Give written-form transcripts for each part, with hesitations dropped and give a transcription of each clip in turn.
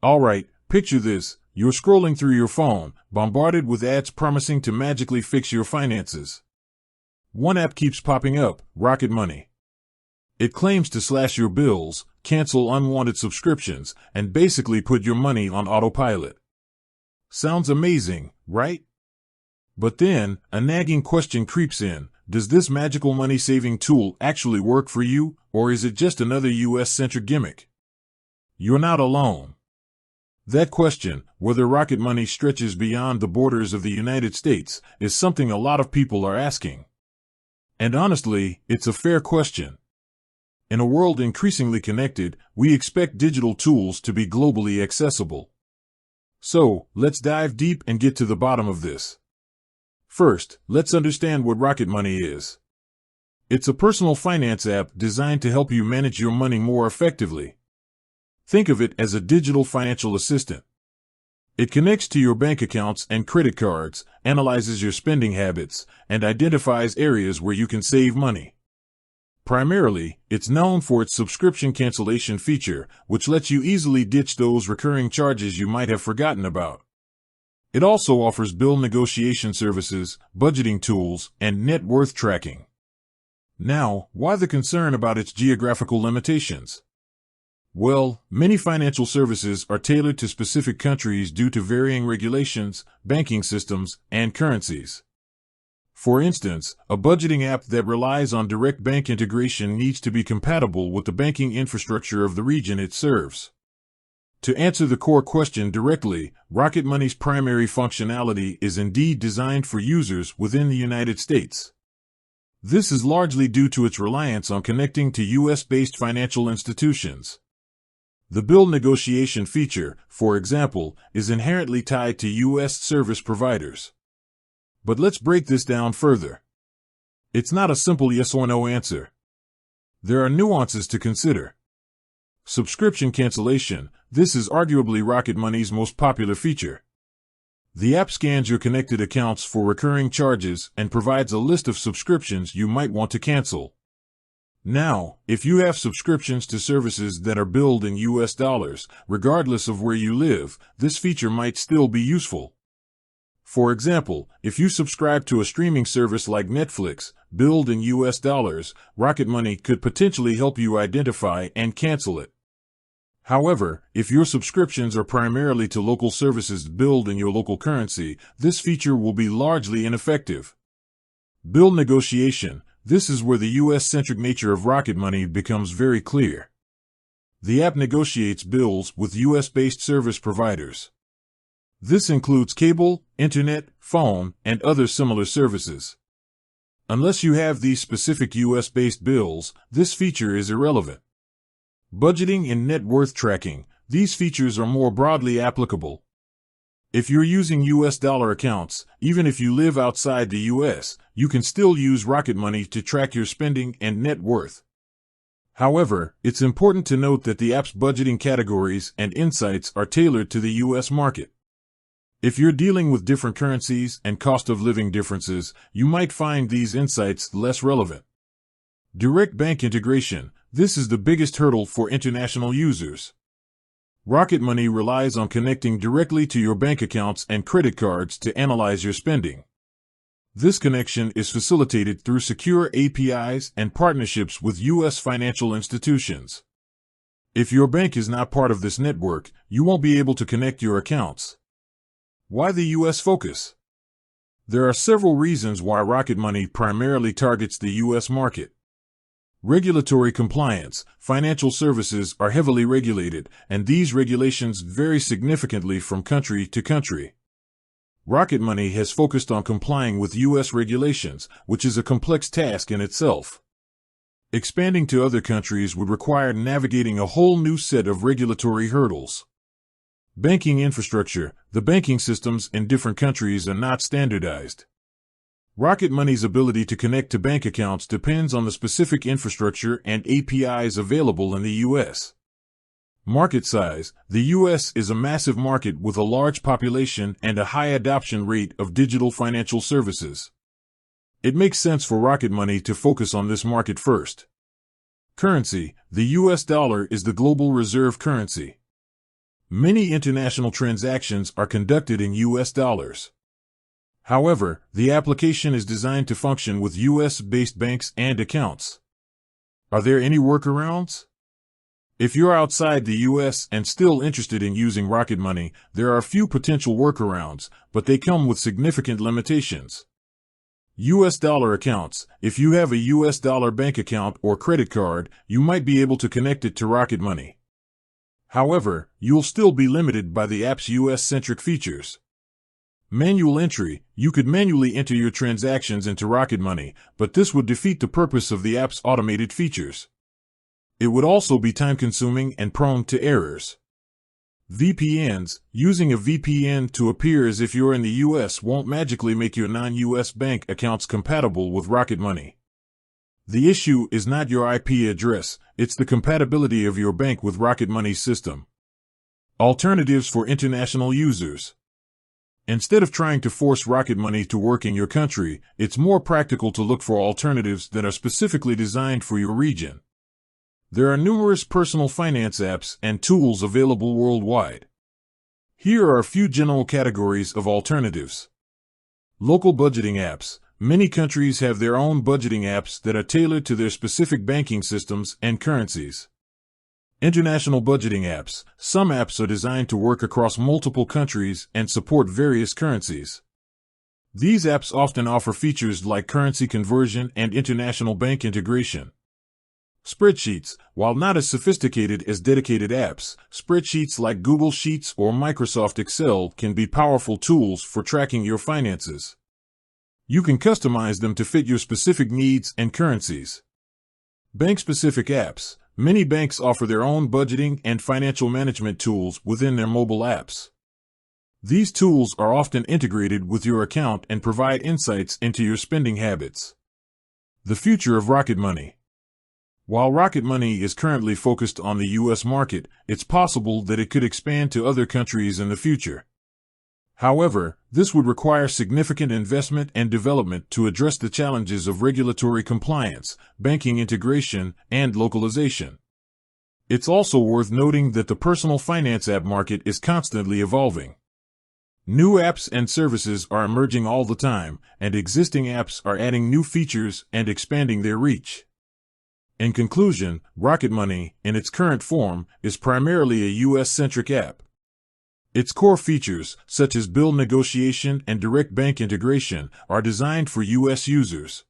Alright, picture this. You're scrolling through your phone, bombarded with ads promising to magically fix your finances. One app keeps popping up, Rocket Money. It claims to slash your bills, cancel unwanted subscriptions, and basically put your money on autopilot. Sounds amazing, right? But then, a nagging question creeps in. Does this magical money-saving tool actually work for you, or is it just another US-centric gimmick? You're not alone. That question, whether Rocket Money stretches beyond the borders of the United States, is something a lot of people are asking. And honestly, it's a fair question. In a world increasingly connected, we expect digital tools to be globally accessible. So, let's dive deep and get to the bottom of this. First, let's understand what Rocket Money is. It's a personal finance app designed to help you manage your money more effectively. Think of it as a digital financial assistant. It connects to your bank accounts and credit cards, analyzes your spending habits, and identifies areas where you can save money. Primarily, it's known for its subscription cancellation feature, which lets you easily ditch those recurring charges you might have forgotten about. It also offers bill negotiation services, budgeting tools, and net worth tracking. Now, why the concern about its geographical limitations? Well, many financial services are tailored to specific countries due to varying regulations, banking systems, and currencies. For instance, a budgeting app that relies on direct bank integration needs to be compatible with the banking infrastructure of the region it serves. To answer the core question directly, Rocket Money's primary functionality is indeed designed for users within the United States. This is largely due to its reliance on connecting to US-based financial institutions. The bill negotiation feature, for example, is inherently tied to US service providers. But let's break this down further. It's not a simple yes or no answer. There are nuances to consider. Subscription cancellation. This is arguably Rocket Money's most popular feature. The app scans your connected accounts for recurring charges and provides a list of subscriptions you might want to cancel. Now, if you have subscriptions to services that are billed in US dollars, regardless of where you live, this feature might still be useful. For example, if you subscribe to a streaming service like Netflix, billed in US dollars, Rocket Money could potentially help you identify and cancel it. However, if your subscriptions are primarily to local services billed in your local currency, this feature will be largely ineffective. Bill negotiation. This is where the US-centric nature of Rocket Money becomes very clear. The app negotiates bills with US-based service providers. This includes cable, internet, phone, and other similar services. Unless you have these specific US-based bills, this feature is irrelevant. Budgeting and net worth tracking. These features are more broadly applicable. If you're using US dollar accounts, even if you live outside the US, you can still use Rocket Money to track your spending and net worth. However, it's important to note that the app's budgeting categories and insights are tailored to the US market. If you're dealing with different currencies and cost of living differences, you might find these insights less relevant. Direct bank integration. This is the biggest hurdle for international users. Rocket Money relies on connecting directly to your bank accounts and credit cards to analyze your spending. This connection is facilitated through secure APIs and partnerships with US financial institutions. If your bank is not part of this network, you won't be able to connect your accounts. Why the US focus? There are several reasons why Rocket Money primarily targets the US market. Regulatory compliance. Financial services are heavily regulated, and these regulations vary significantly from country to country. Rocket Money has focused on complying with US regulations, which is a complex task in itself. Expanding to other countries would require navigating a whole new set of regulatory hurdles. Banking infrastructure. The banking systems in different countries are not standardized. Rocket Money's ability to connect to bank accounts depends on the specific infrastructure and APIs available in the US. Market size. The US is a massive market with a large population and a high adoption rate of digital financial services. It makes sense for Rocket Money to focus on this market first. Currency. The US dollar is the global reserve currency. Many international transactions are conducted in US dollars. However, the application is designed to function with US-based banks and accounts. Are there any workarounds? If you're outside the US and still interested in using Rocket Money, there are a few potential workarounds, but they come with significant limitations. US dollar accounts. If you have a US dollar bank account or credit card, you might be able to connect it to Rocket Money. However, you'll still be limited by the app's US-centric features. Manual entry. You could manually enter your transactions into Rocket Money, but this would defeat the purpose of the app's automated features. It would also be time-consuming and prone to errors. VPNs. Using a VPN to appear as if you're in the US won't magically make your non-US bank accounts compatible with Rocket Money. The issue is not your IP address, it's the compatibility of your bank with Rocket Money's system. Alternatives for international users. Instead of trying to force Rocket Money to work in your country, it's more practical to look for alternatives that are specifically designed for your region. There are numerous personal finance apps and tools available worldwide. Here are a few general categories of alternatives. Local budgeting apps. Many countries have their own budgeting apps that are tailored to their specific banking systems and currencies. International budgeting apps. Some apps are designed to work across multiple countries and support various currencies. These apps often offer features like currency conversion and international bank integration. Spreadsheets. While not as sophisticated as dedicated apps, spreadsheets like Google Sheets or Microsoft Excel can be powerful tools for tracking your finances. You can customize them to fit your specific needs and currencies. Bank-specific apps. Many banks offer their own budgeting and financial management tools within their mobile apps. These tools are often integrated with your account and provide insights into your spending habits. The future of Rocket Money. While Rocket Money is currently focused on the US market, it's possible that it could expand to other countries in the future. However, this would require significant investment and development to address the challenges of regulatory compliance, banking integration, and localization. It's also worth noting that the personal finance app market is constantly evolving. New apps and services are emerging all the time, and existing apps are adding new features and expanding their reach. In conclusion, Rocket Money, in its current form, is primarily a US-centric app. Its core features, such as bill negotiation and direct bank integration, are designed for US users.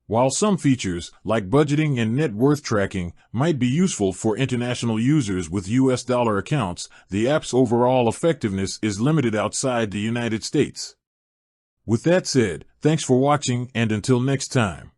While some features, like budgeting and net worth tracking, might be useful for international users with US dollar accounts, the app's overall effectiveness is limited outside the United States. With that said, thanks for watching, and until next time.